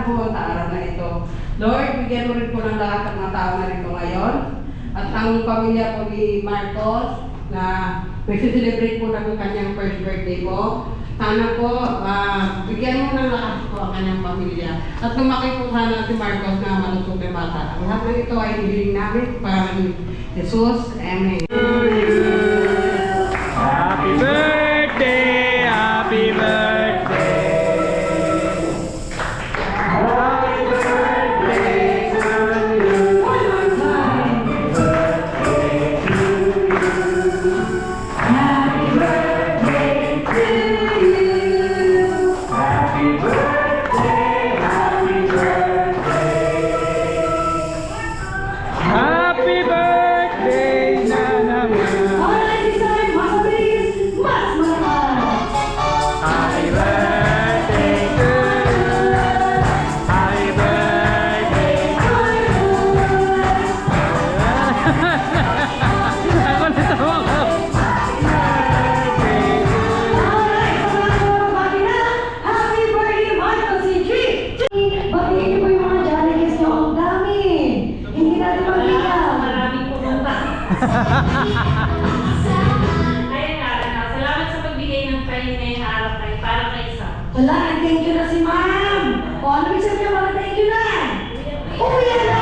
po sa araw na ito. Lord, bigyan mo rin po ng lahat ng mga tao na rito ngayon. At ang pamilya po ni Marcos na nagsi-celebrate po ng kanyang first birthday po. Sana po, bigyan mo ng lakas po ang kanyang pamilya. At lumaki po sana si Marcos na malusog na bata. Ang lahat ng ito ay hiling namin para ni Jesus. Amen. Happy birthday! Happy birthday! Ayun nga, salamat sa pagbigay ng kayo ngayong araw kayo para kay Sam. Wala, thank you na si ma'am. O, ano ibig sabihin mo? Thank you na. Uwi na!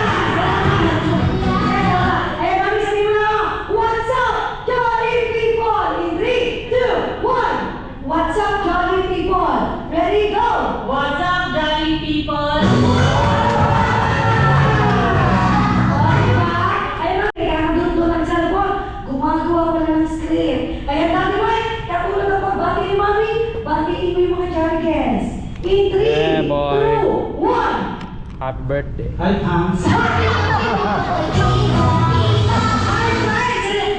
Eh, mami, sabihin mo na, what's up, jolly people? In 3, 2, 1. What's up, jolly people? Ready, go! What's up, jolly people? Gumagawa pa ng script. Kaya dati mo katulad ng pagbati ni Mami, batiin mo yung mga jolly guests. In 3, 2, 1. Happy birthday! Hi, Pams!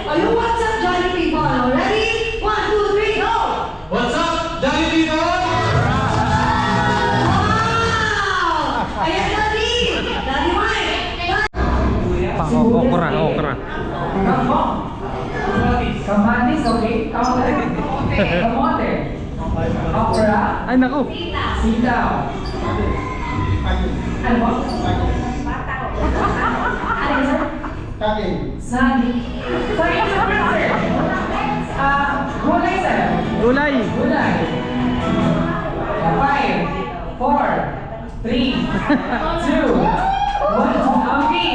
Ayun, what's up, jolly people? Ready? 1, 2, 3, go! What's up, Jolly people? Wow! Ayan, Daddy! Daddy Mike! Okra, okra. Kamatis, okay? Kamote. Kamote. Okra. Ay, naku! Sitaw. Ano po? Ano sir? Kain. Sagi. Sorry, sir. Gulay, sir. Gulay! Gulay. 5, 4, 3, 2, 1. Okay.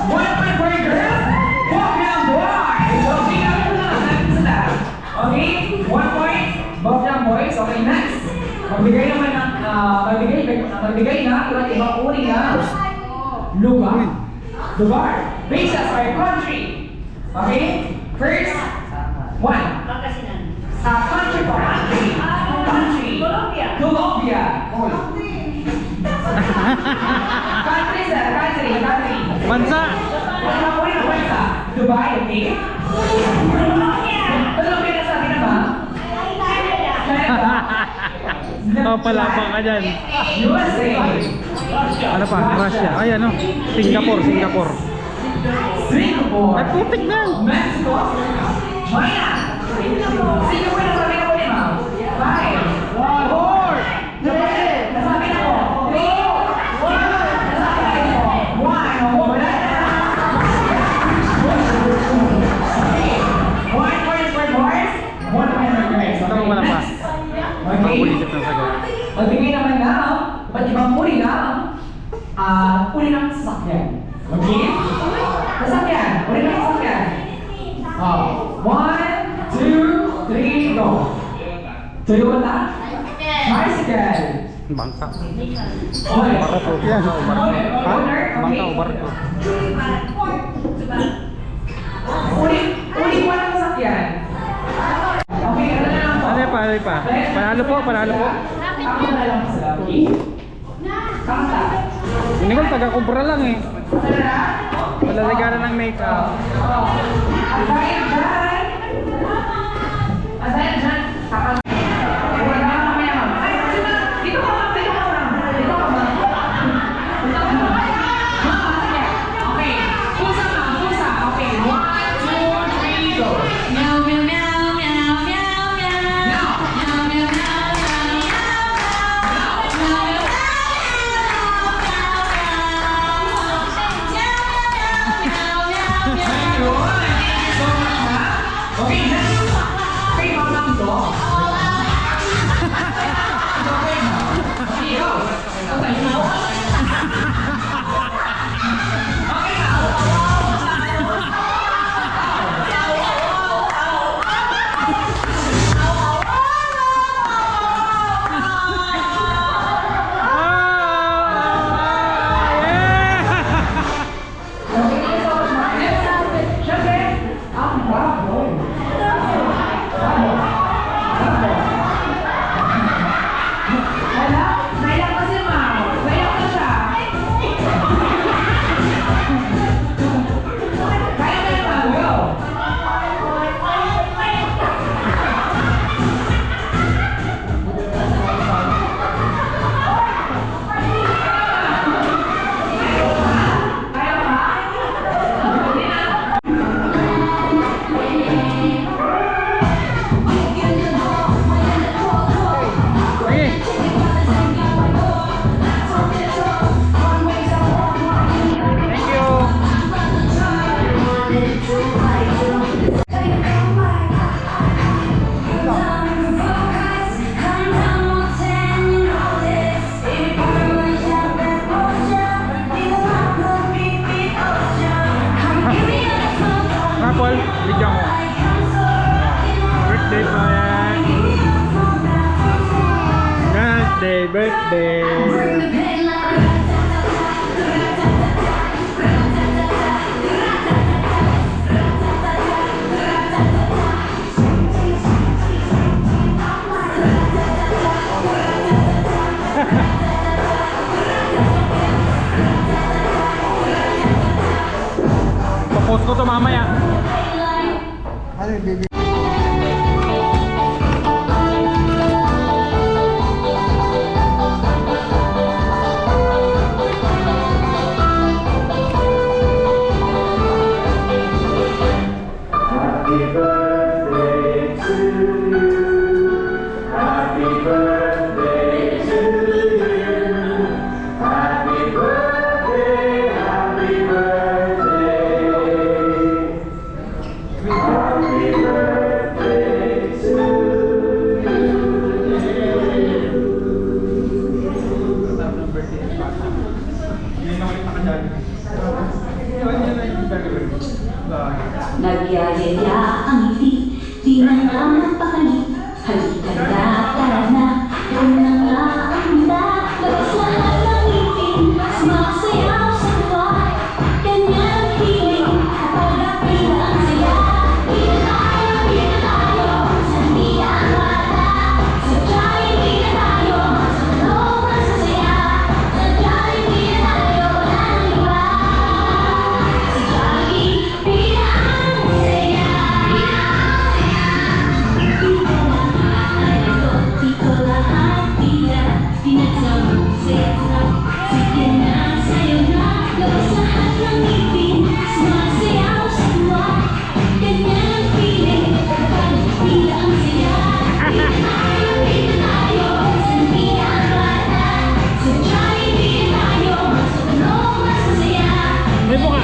1 point for you, girls. Welcome, boys. Okay, okay, 1 point. Welcome, boys. Okay, next. Magbigay naman ng magbigay na iba't ibang uri na lugar based on our country. Okay? First, one. Country po. Country. Colombia. Country, sir. Country. Bansa! Wala ko rin ang bansa. Dubai, okay? Ano pinasabi na ba? Canada. Oh, palapang ka dyan. USA. Ano pa? Russia. Ay, ano? Singapore. Singapore. Ay, putik na! Mexico. China. Singapore na sabi na ko niya, ma'am. 5, 4, 3, nasabi na ko. 3, 1, nasabi na ko. 1, wala na. Okay. 1 point for boys, 1 point for girls. Ito wala pa. Okay. Mabulisip ng sagot. Magbigay naman na iba't ibang uri ng sasakyan. Okay? Sasakyan. Uri ng sasakyan. 1, 2, 3, go. Toyota. Tricycle. Bangka. Okay. Barko. Yan. Barko. Ha? Owner, Bangka o okay. barko? Uri po ng sasakyan. Okay, ano na lang po. Ano pa? Panalo po. Ako na lang po sila. Okay? Kanta. Hindi ko taga-kumpra lang eh. Ano na? Malalagaran ng makeup. Antayin dyan. Wala na mamaya, ma'am. Ay, dito ka, ma'am. Dito ka, ma'am. Dito ka, ma'am. Ma'am, sige. Okay. Pusa, ma'am. Pusa. Okay. 1, 2, 3, go. Meow, meow, meow, meow, meow, meow. Now. Meow, meow, meow, meow, meow, meow, meow. birthday. Papost ko to mamaya. Ano yung baby? Nagyayaya ang ngiti, di na nga mapakali. Halika na, tara na, yun na nga ang handa. Labas lahat ng ngipin, sumasayaw sa tuwa. Ganyan ang feeling, kapag apila ang saya. Di na tayo, sandi ang mata. Sadya'y di na tayo, sa loob ang sasaya. Sadya'y di na tayo, wala nang iba. Sadya'y di na May buka.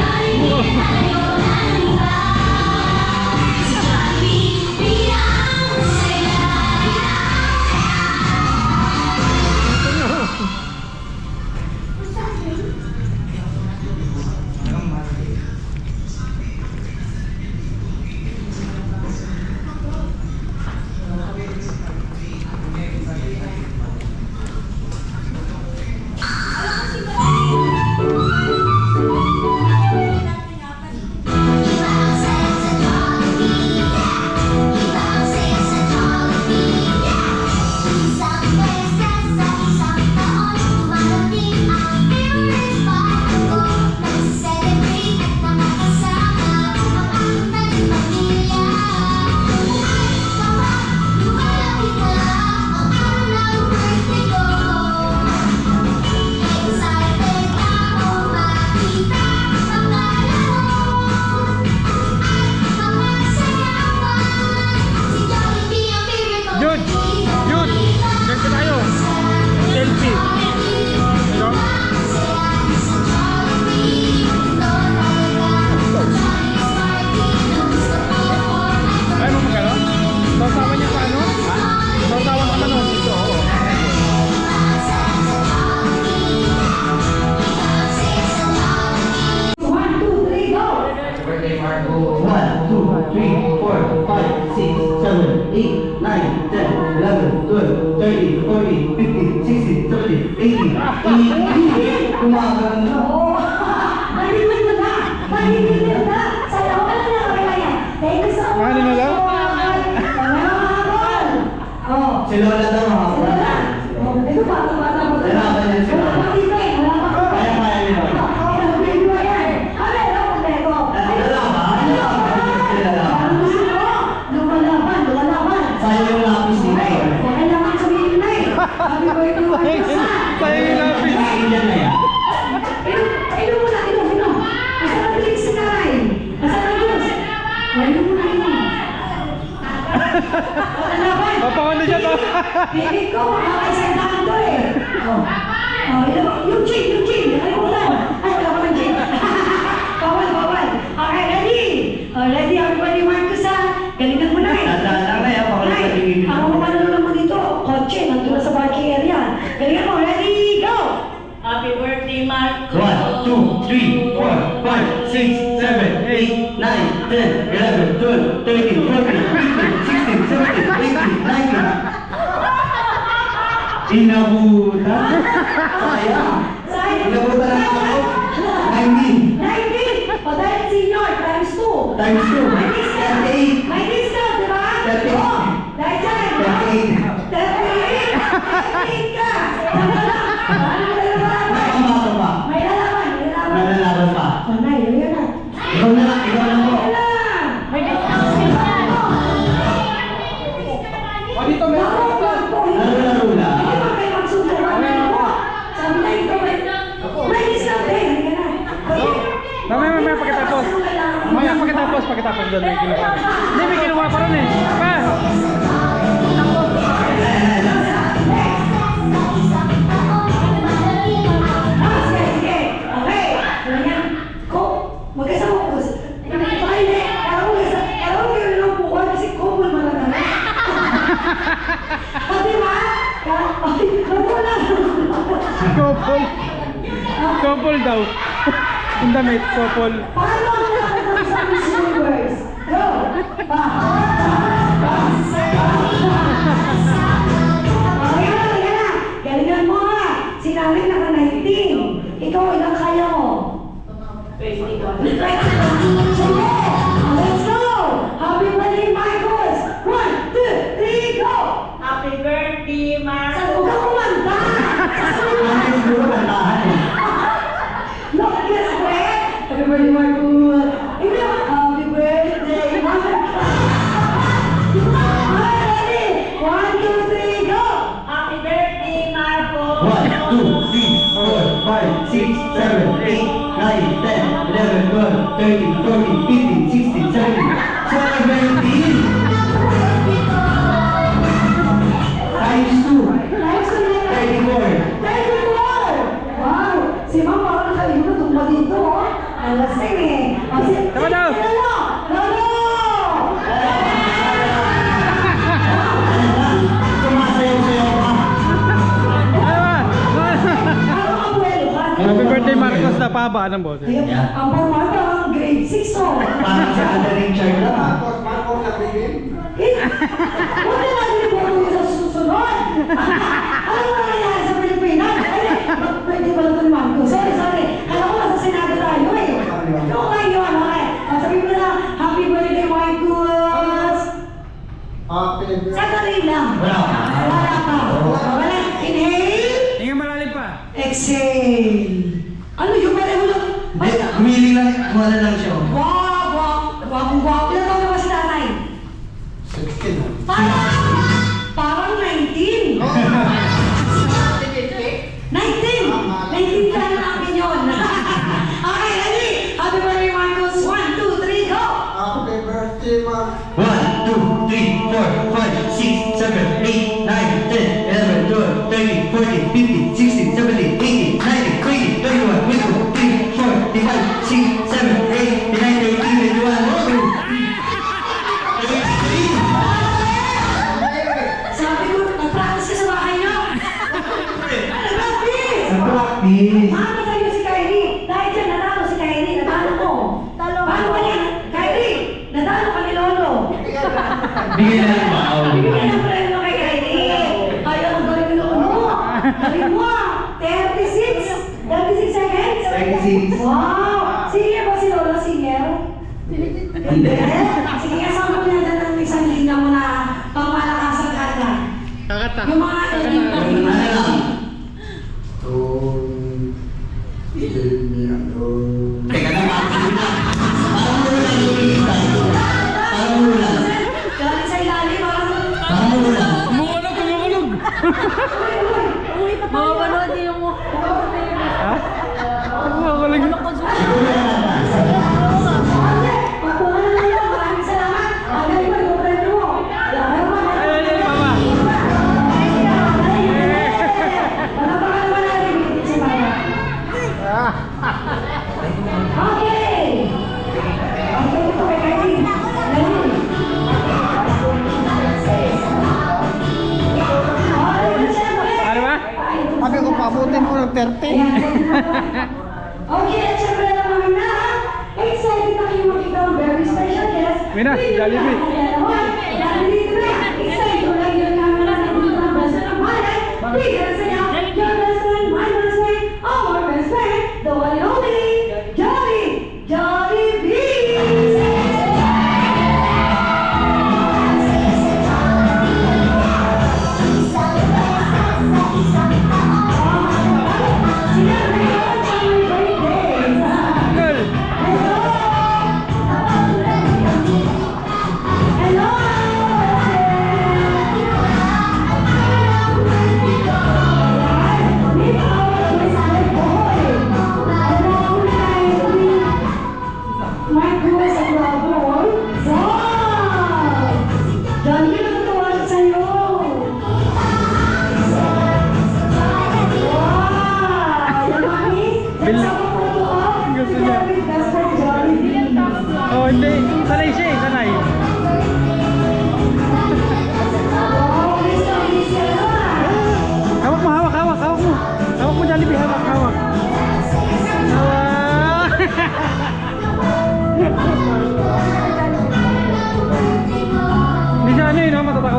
Selfie. Hello? Ay, mo magkano? Sausawan niya sa ano? Ha? Sausawan ka na nun dito. Oo. One, two, three, go! Birthday Marco. 1, 2, 3, 4, 5, 6, 7, 8, 9, 10, 11, 12, 13, 14, 15, 16, 17, 18, 18. Kumakaroon na. Oo! Narinig mo na! Narinig mo na! Sa'yo, ano na kaya yan? Thank you so much! Ano na lang? Oh, Si Lola daw mga sila na! Oh, ito ba? Ito ba? Ito ba? Wala pa yan sila. Wala pa dito eh! Wala pa! Kaya ni Lola. Ano, baby mo yan? Ano, ano, kompleto? Lumalaban? Sila lang. Ano gusto mo? Lumalaban, lumalaban! Sa'yo yung lapis nila eh. Kaya naman sabihin na eh! Happy birthday, Marcos! Sa'yo yung lapis. Indian na yan. Inom mo na, inom, inom! Asa na bilis si Nanay? Asa na Diyos? Inom mo na, inom! Lumalaban! Papakanda siya to. Baby ko, makakaisandahan to eh! Oh, inom, yung gin, nakalimutan! Ay, wala ko ng gin! Bawal, bawal! Okay, ready? Oh, ready, everybody, Marcos ha? Galingan mo na eh! Tandaan na yan, baka nagpapigil. Ako mamalala mo dito, kotse, nandun na sa parking area. Galingan mo, ready, go! Happy birthday, Marco. 1, 2, 3, 4, 5, 6, 7, 8, 9, 10, 11, 12, 13, 14, 15, 16, 17, 18, 19. Inabutan? Sayang. Inabutan lang ako. 19. 19! O dahil senior, times 2. Times 2. May discount. 38. May discount, di ba? 38. Oo. Dahil dyan. 38. 38 ka. Ano May pambato pa. May lalaman. Nalalaban pa. O, Nay, yun na. Ikaw na lang po. Wala. May discount sila. O, dito may Laro-laro lang. Hindi ba kayo magsubukan mo? Sabi na ito, may discount eh. Hindi ka na. Mamaya pagkatapos. Mamaya pagkatapos doon may kinuha. Hindi, may kinuha pa rin eh. Pa! Sige. Okay. Ganyan. Ko, magkasama ko. Hindi. Alam mo yun lang po kasi couple mo lang naman. O, diba? Couple lang. Couple daw. Ang damit, couple. Paano ang nakakita sa Miss Universe? Go! Okay na. Galingan mo ha. Si Namin naka-19. Ikaw, ilang kaya mo? 21. Sige! Let's go! Happy birthday, Marcos! 1, 2, 3, go! Happy birthday, Mark. Sa huwag ka kumanta! Ano siguro kantahan eh. Look, yes, Fred! Happy birthday, Marcos! Hindi, happy birthday, Marcos! Ready? 1, 2, 3, go! Happy birthday, Marco. 1, 2, 3, 4, 5, 6, 7, 8, 9, 10, 11, 12, 13, 14, 15, 16, 17, 17! Times 2, Nice to meet you. 34. 34! Wow! Si Ma'am parang nakalimutan tungkol dito, oh. Ang lasing eh. O, Tama daw. Lolo! Lolo! Sumasayaw-sayaw ka. Ano ba? Parang abuelo ka. Happy birthday, Marcos na paba ng boses. Ayun, ang formal parang grade 6, oh. Parang si Alden Richard lang ah. Huwag na natin ibubuhay sa susunod. Ano ba nangyayari sa Pilipinas? Ay, pwede pala ito ni Marco. Sorry. Alam ko nasa Senado tayo eh. Okay yun, okay. Sabi mo na, happy birthday, Marcos. Sandali lang. Wala pa. Wala pa. Wala. Inhale. Tingnan malalim pa. Exhale. Ano yung pareho lang? Hindi, humiling lang. Wala lang siya. Wow. Gwapong-gwapo na daw naman si tatay. 16. Parang 19. 19 ka na namin yun. Okay, ready? Happy birthday, Marcos. 1, 2, 3, go! 1, 2, 3, 4, 5, 6, 7, 8, 9, 10, 11, 12, 13, 14, 15, 16, 17, 18, 19, 20, 21, 22, 23, 24, 25, 26, 27, 28, 29, 30, 31, Sabi ko, nag-practice ka sa bahay niyo. Nag-practice! Sa practice. Mama sa'yo si Kylie. Dahil dyan, natalo si Kylie. Natalo ko. Paano ba yan? Kylie, natalo ka ni Lolo. Bigyan na lang ba? Bigyan ng premyo kay Kylie. Ayaw ang galing ni Lolo. Galing mo. 36 seconds. 36. Wow! Senior ba si Lolo? Senior? Hindi. Sige, kasama mo na dyan ng isang linya mo na pangmalakasan kanta. Kakata. Yung mga Ano lang? Teka lang. Parang ulan. Parang ulan. galing sa ilalim, Parang ulan. Kumukulog. Mapapanood yung Ha? Kumukulog. Patuhan na lang, maraming salamat. Ang galing mo, yung premyo mo. Ay, mama. Palapakan naman natin, si Mama. Okay! Okay, ito kay Kylie. Galing. Okay, siyempre. Ano ba? Sabi ko, pabutin ko ng 30. Okay, at syempre na naman na, excited na kayo makita ang very special guest. Mina, Jollibee. Dahil dito na, excited ko lang yun namin na ng basta ng bahay. Bigyan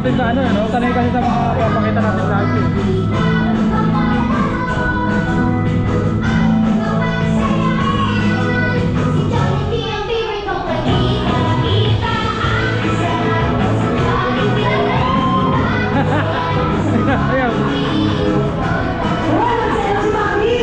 natin sa ano, no? Sanay kasi sa mga papakita natin lagi. Ayaw. Wala, sa'yo si Mami!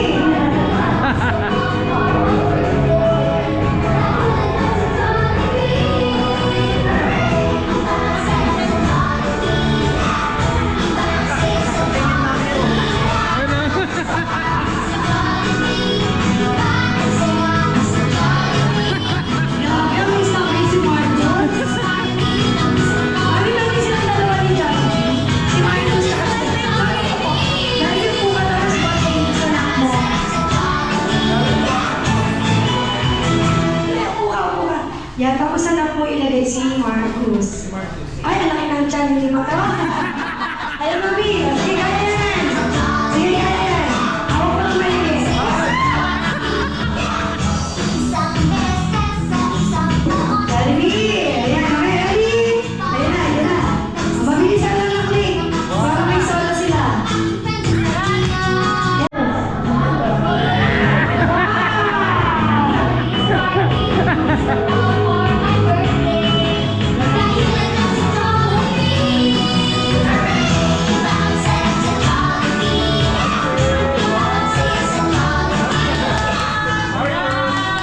Namiss na kayo si Marcos. Namiss lang dalawa ni Jollibee. Si Marcos at si Jollibee. Dahil po ka tapos birthday sa anak mo. Upo ka. Yan, tapos na lang po ilagay si Marcos. Ay, ang laki ng tiyan, hindi mo to. Ayaw, Mami. Sige, kaya yan. Sige, kaya yan. Ako pa lang maligis. Jollibee! Ayan, okay, ready? Ayan na. Mabilisan lang ang click. Para may solo sila.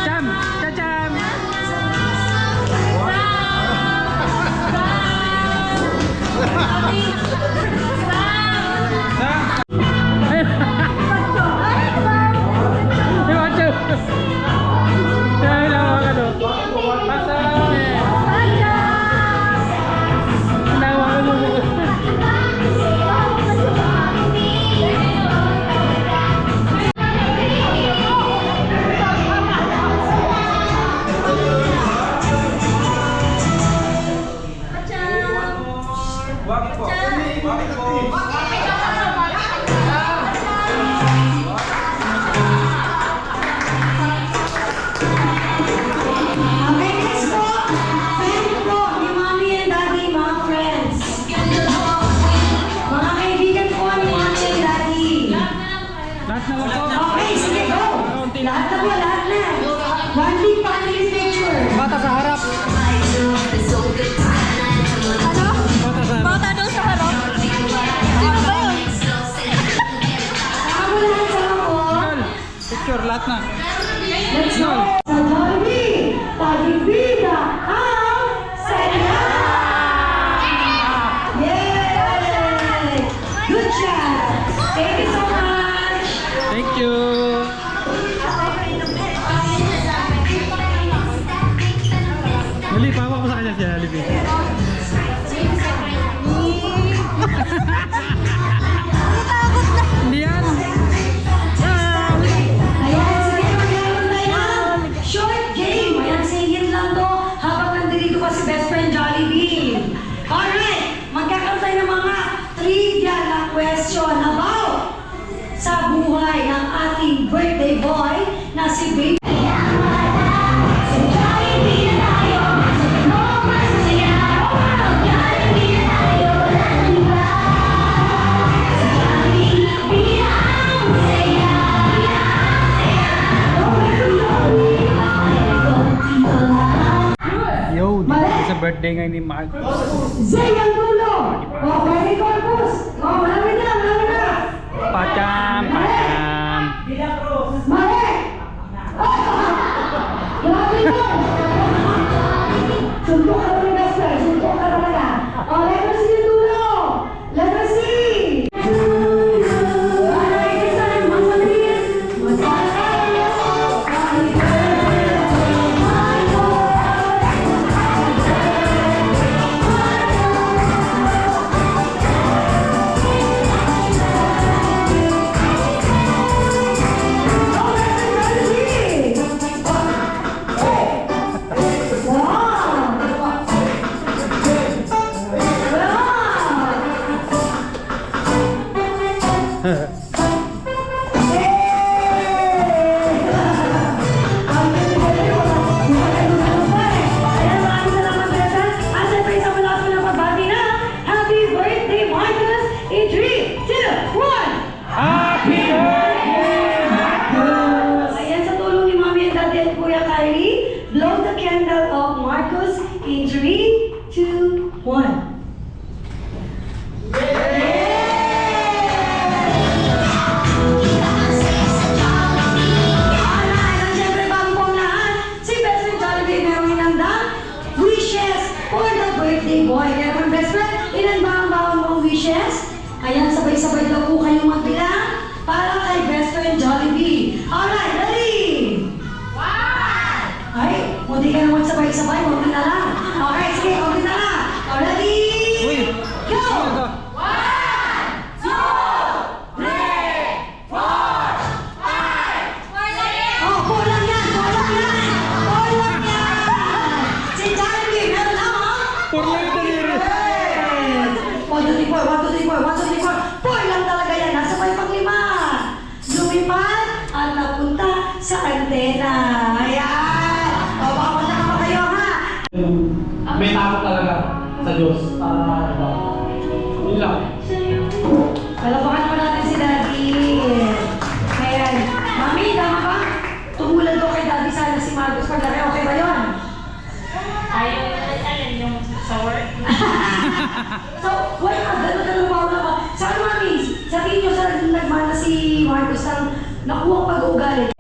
Cham! Cham! Okay, next po. Friend po ni Mommy and Daddy, mga friends. Mga kaibigan po ni Mommy and Daddy. Lahat na lang po. Okay, sige, go. Lahat na po, lahat na. One big family picture. Bata sa harap. Bata sa harap. Bata doon sa harap. Sino ba yun? Saka mo lahat sa ako. Picture, lahat na. Let's go. Sa Jollibee, pag-ibida ang saya! Yay! Good job! Thank you so much! Thank you. Mali, pawa ko sa kanya si Jollibee. Hindi yan. Ayan, sige, magkaroon tayo ng short game. Ayan, singit lang to habang nandito pa si best friend Jollibee. Alright, magkakaroon tayo ng mga trivia na question about sa buhay ng ating birthday boy na si Baby. Yo, dito sa birthday ngayon ni Mark. Zay ang dulo! O, Freddy Corpus! O, marami na! Pacham, pacham. Mali! Grabe yun! Suntok ka naman na, sir. Suntok ka naman na. O, letter C yung dulo! Letter C! Alright, this time, mas mabilis. Mas mabilis. Happy sabay-sabay, konti na lang. Okay, sige, konti na lang. Ready? Uy! Go! Ano to? 1, 2, 3, 4, 5. Oh, kulang yan, kulang yan. Kulang yan. Si Jackie, meron na, ha? Por lang ito ni Iris. 1, 2, 3, 4, 1, 2, 3, 4, 1, 2, 3, 4. 4 lang talaga yan. Nasa pa yung pang-5. Lumipad at napunta sa antena. Ayan. O, baka masaka pa kayo, ha? May takot talaga sa Diyos. Yun lang. Palapakan mo natin si Daddy. Ayan. Mami, tama ba? Tumulan daw kay Daddy sana si Marcos paglaki. Okay ba yun? Ayaw alin yung sa work. So, why not? Ganun pa. Saan, Mami? Sabihin nyo sa nagmana si Marcos ng nakuha pag-uugali.